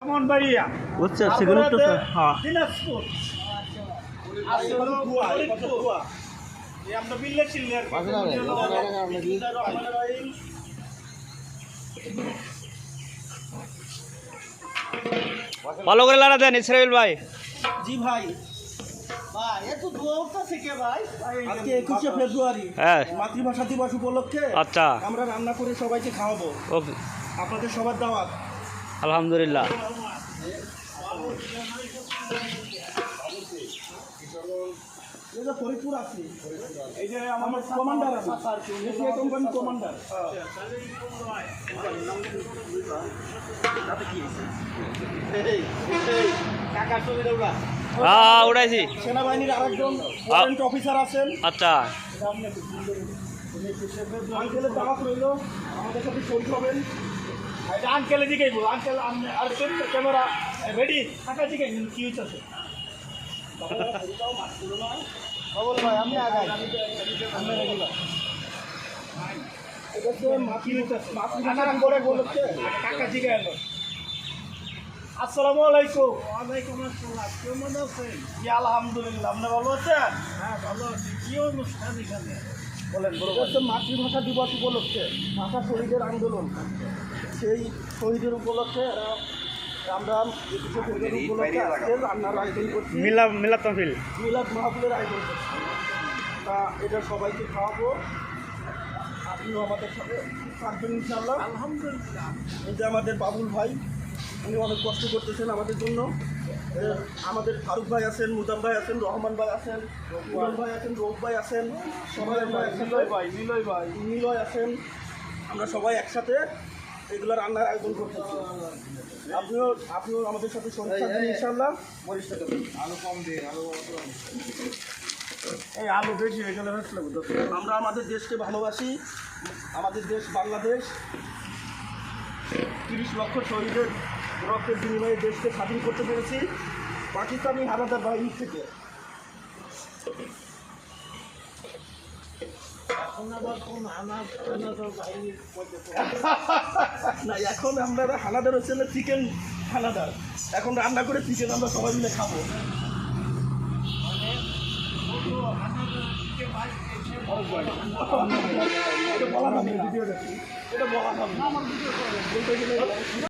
ব্রাহ্মণবাড়িয়া বুঝছে সেগুলো তো হ্যাঁ দিনাজপুর আছে হলো ফরিদপুর এই আমরা বিল্লে ছিলি আর ভালো করে লাড়া দেন ইসরাইল ভাই। জি ভাই ভাই এত দোয়াটা থেকে ভাই আজকে 21শে ফেব্রুয়ারি হ্যাঁ মাতৃভাষা দিবস উপলক্ষে আচ্ছা আমরা রান্না করে সবাইকে খাওয়াবো। ওকে আপনাদের সবার দাওয়াত। আলহামদুলিল্লাহ। এই যে ফরিদপুর আছে এই যে আমার কমান্ডার আছে এশিয়া কোম্পানি কমান্ডার হ্যাঁ উঠাইছি। সেনাবাহিনীর আরেকজন ওয়ারেন্ট অফিসার আছেন। আচ্ছা আঙ্কেলের দাওয়াত রইল, আমাদের সাথে শরীর হবেন। আঙ্কেলের দিকেই বল আঙ্কেল আর ক্যামেরা রেডি থাকা দিকে কি হচ্ছে খবর ভাই আমি আগাই আমি রেডি ভাই এটা তো মাতৃভাষা করে বলছে কাকা জিগে এলো। আসসালামু আলাইকুম। ওয়ালাইকুম আসসালাম। কেমন আছেন? জি আলহামদুলিল্লাহ। আপনি ভালো আছেন? হ্যাঁ ভালো আছি। কি অনুষ্ঠান এখানে বলেন? হচ্ছে মাতৃভাষা দিবস উপলক্ষে ভাষা শহীদের আন্দোলন, সেই শহীদের উপলক্ষে আমরা 21শে ফেব্রুয়ারি উপলক্ষে আজকে রান্নার আয়োজন করছি। মিলাদ মাহফিল মিলাদ মাহফিলের আয়োজন করছি। তা এটা সবাইকে খাওয়াবো, আপনিও আমাদের সাথে থাকবেন ইনশাআল্লাহ। আলহামদুলিল্লাহ। এই যে আমাদের বাবুল ভাই, উনি অনেক কষ্ট করতেছেন আমাদের জন্য। আমাদের ফারুক ভাই আছেন, মুজাম ভাই আছেন, রহমান ভাই আছেন, রহমান ভাই আছেন, রৌফ ভাই আছেন, সবাই আমরা নিলয় আছেন। আমরা সবাই একসাথে এগুলো রান্নার আয়োজন করতেছি। আপনিও আমাদের সাথে শরীর থাকবেন ইনশাআল্লাহ। আলু কম দিয়ে এই আলু বেশি হয়ে গেলে আমরা আমাদের দেশকে ভালোবাসি। আমাদের দেশ বাংলাদেশ 30 লক্ষ শহীদের রক্তের বিনিময়ে দেশকে স্বাধীন করতে পেরেছি পাকিস্তানি হানাদার বাহিনীর থেকে। না এখন আমরা হানাদার হচ্ছে না চিকেন হানাদার। এখন রান্না করে চিকেন আমরা সবাই মিলে খাবো। এটা বলা যাবে না।